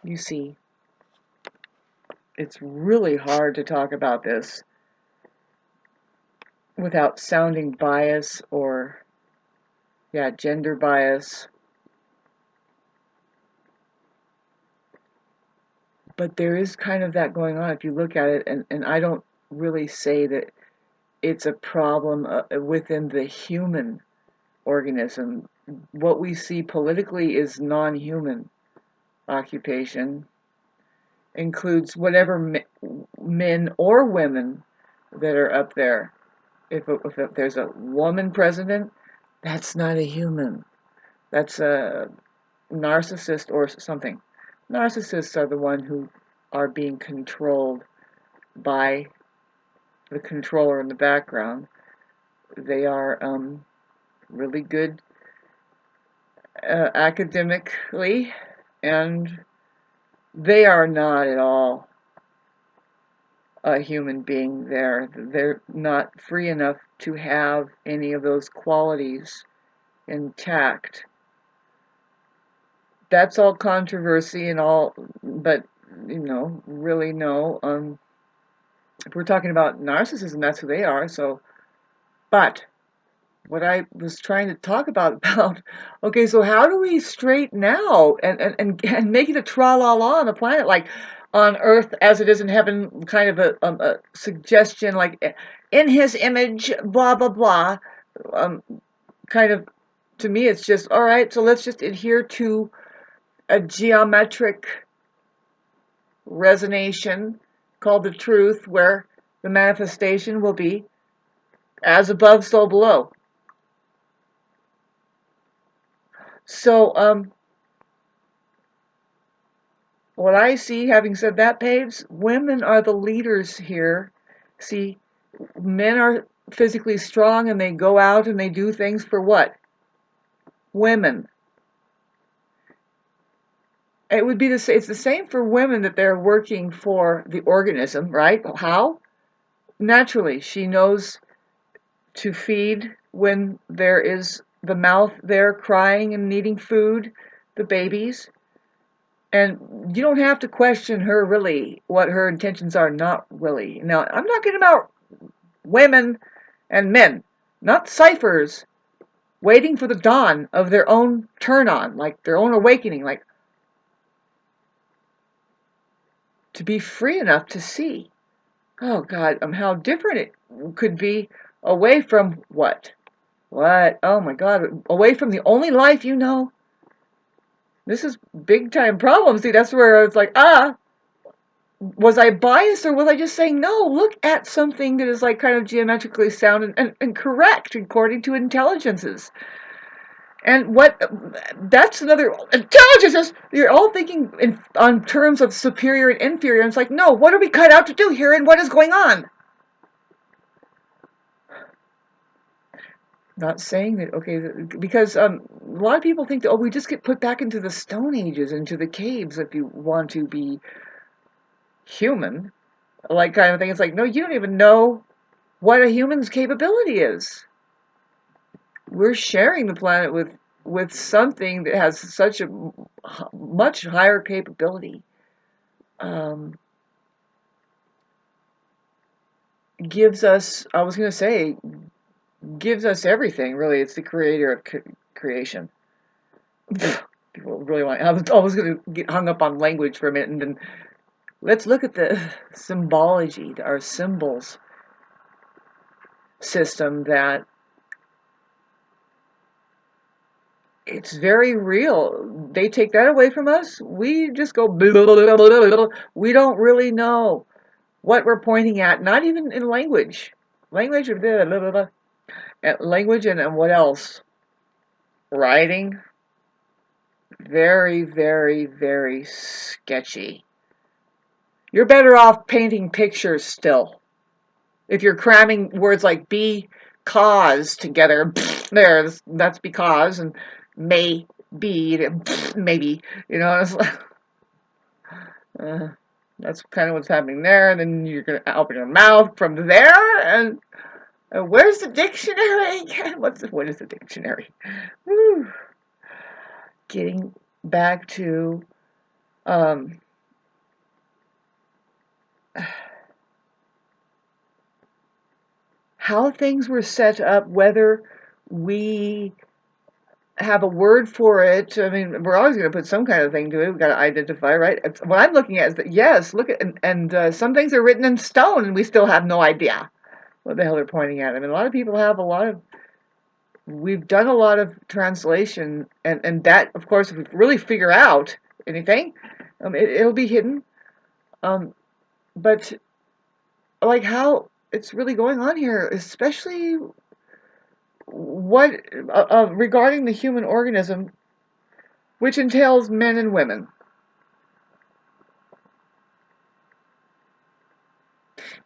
You see, it's really hard to talk about this without sounding bias or, yeah, gender bias. But there is kind of that going on if you look at it, and I don't really say that it's a problem within the human organism. What we see politically is non-human occupation, includes whatever men or women that are up there. If there's a woman president, that's not a human. That's a narcissist or something. Narcissists are the one who are being controlled by the controller in the background. They are really good academically, and they are not at all a human being there. They're not free enough to have any of those qualities intact. That's all controversy and all, but really no. If we're talking about narcissism, that's who they are. So, but what I was trying to talk about, okay, so how do we straighten out and make it a tra-la-la on the planet, like on Earth as it is in heaven, kind of a suggestion, like in His image, blah blah blah. Kind of, to me, it's just all right. So let's just adhere to a geometric resonation called the truth, where the manifestation will be as above, so below. So, what I see, having said that, Paves, women are the leaders here. See, men are physically strong and they go out and they do things for what? Women. It would be it's the same for women, that they're working for the organism, right? How? Naturally, she knows to feed when there is the mouth there crying and needing food, the babies. And you don't have to question her, really, what her intentions are, not really. Now, I'm talking about women and men, not ciphers, waiting for the dawn of their own turn on, like their own awakening, like to be free enough to see. Oh God, how different it could be away from what? What? Oh my God, away from the only life you know. This is big time problem. See, that's where it's like, was I biased, or was I just saying, no, look at something that is like kind of geometrically sound and correct according to intelligences. And that's another, intelligences, you're all thinking on terms of superior and inferior. And it's like, no, what are we cut out to do here, and what is going on? Not saying that, okay, because a lot of people think that, we just get put back into the Stone Ages, into the caves, if you want to be human, like kind of thing. It's like, no, you don't even know what a human's capability is. We're sharing the planet with something that has such a much higher capability. Gives us, I was going to say, gives us everything, really. It's the creator of creation. People really want, I was going to get hung up on language for a minute, and then let's look at the symbology, our symbols system, that it's very real. They take that away from us. We just go, we don't really know what we're pointing at, not even in language. Language, language, and what else? Writing, very, very, very sketchy. You're better off painting pictures still. If you're cramming words like because together, that's because, and may be, maybe, it's like, that's kind of what's happening there. And then you're going to open your mouth from there, and where's the dictionary again? What is the dictionary? Whew. Getting back to Um, how things were set up, whether we have a word for it. I mean, we're always going to put some kind of thing to it. We've got to identify, right? What I'm looking at is that, yes, look at, and some things are written in stone and we still have no idea what the hell they're pointing at. I mean, a lot of people have we've done a lot of translation, and that, of course, if we really figure out anything, it'll be hidden. Um, but like how it's really going on here, especially what regarding the human organism, which entails men and women.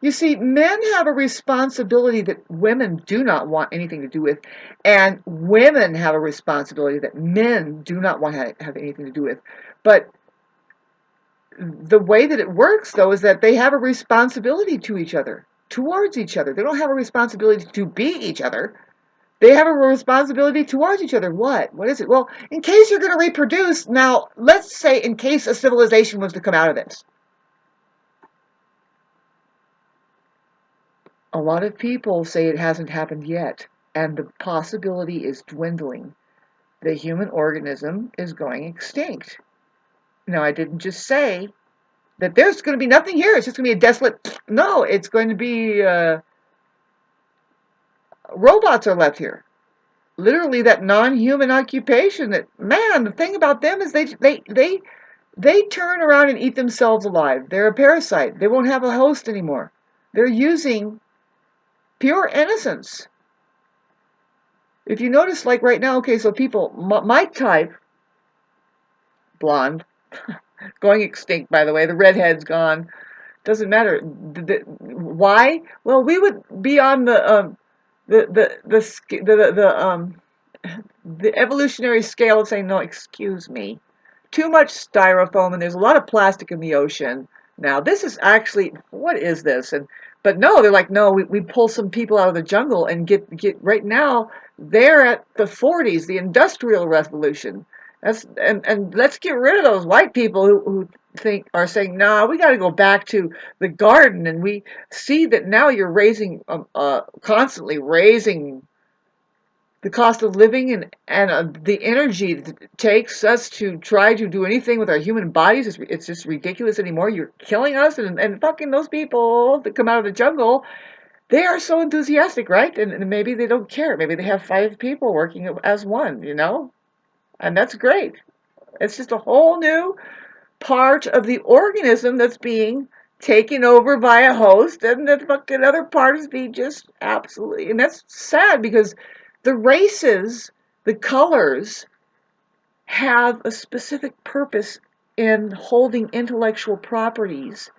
You see, men have a responsibility that women do not want anything to do with, and women have a responsibility that men do not want to have anything to do with. But the way that it works, though, is that they have a responsibility to each other, towards each other. They don't have a responsibility to be each other. They have a responsibility towards each other. What? What is it? Well, in case you're going to reproduce, now, let's say in case a civilization was to come out of this. A lot of people say it hasn't happened yet, and the possibility is dwindling. The human organism is going extinct. Now, I didn't just say that there's going to be nothing here. It's just going to be a desolate. No, it's going to be robots are left here. Literally, that non-human occupation. That, man, the thing about them is they turn around and eat themselves alive. They're a parasite. They won't have a host anymore. They're using pure innocence. If you notice, like right now, okay, so people, my type, blonde, going extinct, by the way, the redhead's gone. Doesn't matter. Why? Well, we would be on the evolutionary scale of saying, no, excuse me, too much styrofoam, and there's a lot of plastic in the ocean. Now, this is actually, what is this? But no, they're like, no, we pull some people out of the jungle and get right now, they're at the 40s, the Industrial Revolution. And let's get rid of those white people who are saying, nah, we got to go back to the garden. And we see that now you're constantly raising the cost of living, and the energy that it takes us to try to do anything with our human bodies. It's just ridiculous anymore. You're killing us, and fucking those people that come out of the jungle, they are so enthusiastic, right? And maybe they don't care. Maybe they have 5 people working as one, and that's great. It's just a whole new part of the organism that's being taken over by a host, and the fucking other part is being just absolutely, and that's sad because the races, the colors, have a specific purpose in holding intellectual properties.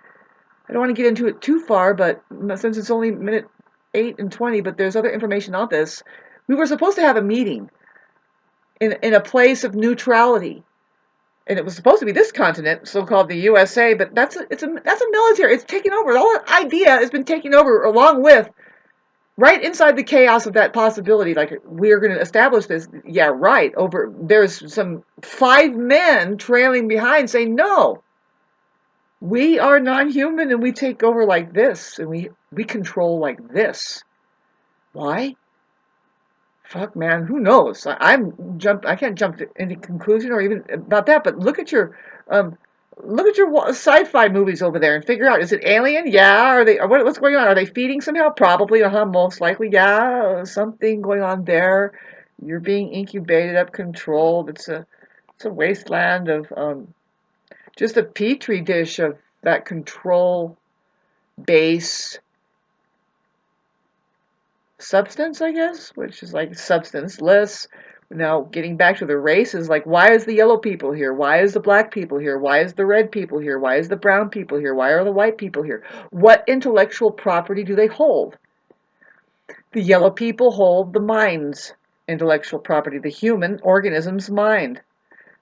I don't want to get into it too far, but since it's only minute 8 and 20, but there's other information on this. We were supposed to have a meeting in a place of neutrality, and it was supposed to be this continent, so-called the USA, but that's a military. It's taken over. The whole idea has been taken over along with, right inside the chaos of that possibility, like, we're going to establish this. Yeah, right. There's some 5 men trailing behind saying, no, we are non-human and we take over like this, and we control like this. Why? Fuck, man, who knows? I can't jump to any conclusion or even about that. But um, look at your sci-fi movies over there and figure out: is it alien? Yeah. Are they? What's going on? Are they feeding somehow? Probably. Most likely. Yeah. Something going on there. You're being incubated up, controlled. It's a wasteland of just a petri dish of that control base substance, I guess, which is like substanceless. Now, getting back to the races, like, why is the yellow people here? Why is the black people here? Why is the red people here? Why is the brown people here? Why are the white people here? What intellectual property do they hold? The yellow people hold the mind's intellectual property, the human organism's mind.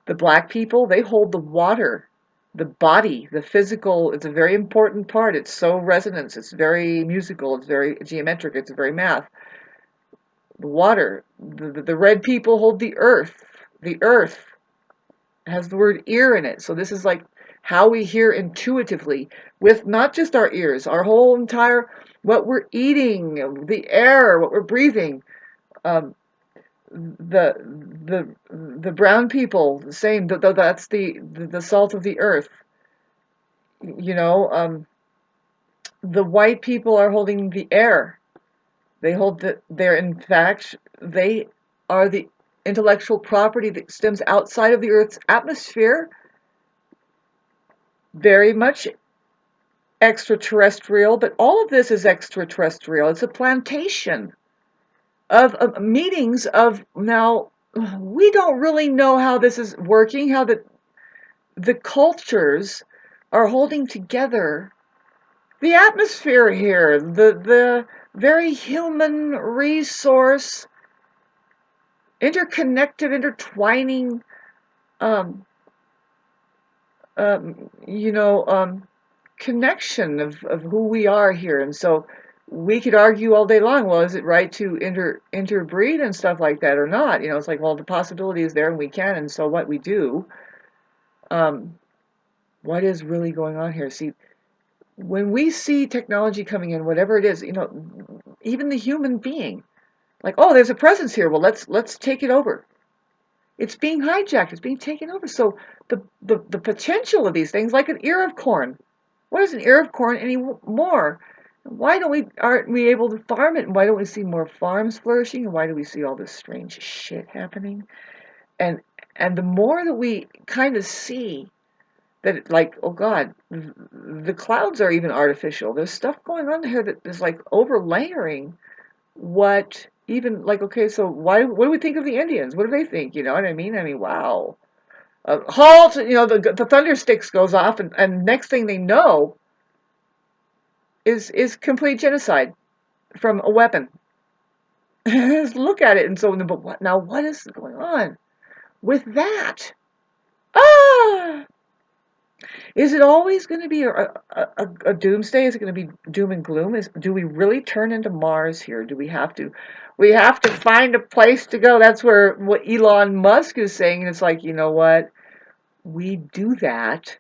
The black people, they hold the water, the body, the physical. It's a very important part. It's so resonance. It's very musical. It's very geometric. It's very math. The water. The red people hold the earth. The earth has the word ear in it. So this is like how we hear intuitively with not just our ears, our whole entire, what we're eating, the air, what we're breathing. Um, the the brown people, the same. That's the salt of the earth. You know, the white people are holding the air. They hold they're in fact, they are the intellectual property that stems outside of the Earth's atmosphere, very much extraterrestrial, but all of this is extraterrestrial. It's a plantation of meetings of, now, we don't really know how this is working, how the cultures are holding together the atmosphere here, the very human resource, interconnected, intertwining, um, you know, connection of who we are here. And so we could argue all day long, well, is it right to interbreed and stuff like that or not? You know, it's like, well, the possibility is there and we can, and so what we do. Um, what is really going on here? See, when we see technology coming in, whatever it is, you know, even the human being, like, oh, there's a presence here. Well, let's take it over. It's being hijacked. It's being taken over. So the potential of these things, like an ear of corn. What is an ear of corn anymore? Why aren't we able to farm it? And why don't we see more farms flourishing? And why do we see all this strange shit happening? And and the more that we kind of see that, like, oh God, the clouds are even artificial. There's stuff going on here that is like overlayering what, even like, okay, so what do we think of the Indians? What do they think? You know what I mean? I mean, wow. Halt! You know, the thunder sticks goes off, and next thing they know is complete genocide from a weapon. Just look at it, and so, but what now? What is going on with that? Ah! Is it always going to be a doomsday? Is it going to be doom and gloom? Do we really turn into Mars here? Do we have to? We have to find a place to go. That's where what Elon Musk is saying. And it's like, you know what? We do that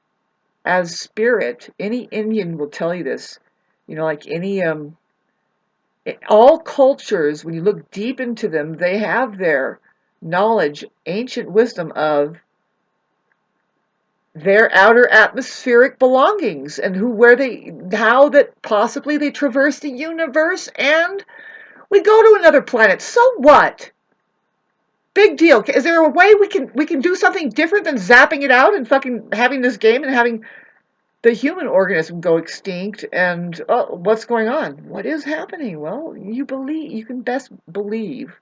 as spirit. Any Indian will tell you this. You know, like any all cultures, when you look deep into them, they have their knowledge, ancient wisdom of their outer atmospheric belongings and how that possibly they traverse the universe and we go to another planet. So what? Big deal. Is there a way we can do something different than zapping it out and fucking having this game and having the human organism go extinct? And oh, what's going on? What is happening? Well, you can best believe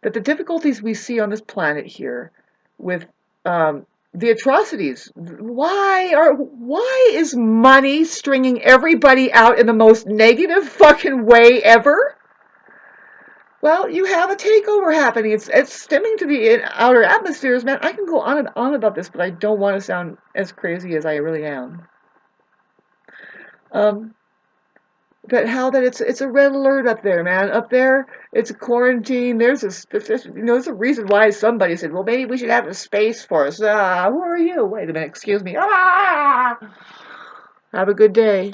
that the difficulties we see on this planet here with the atrocities, why is money stringing everybody out in the most negative fucking way ever? Well, you have a takeover happening. It's stemming to the outer atmospheres, man. I can go on and on about this, but I don't want to sound as crazy as I really am. Um, But how that it's a red alert up there, man. Up there, it's a quarantine. There's a reason why somebody said, well, maybe we should have a space force. Who are you? Wait a minute, excuse me. Have a good day.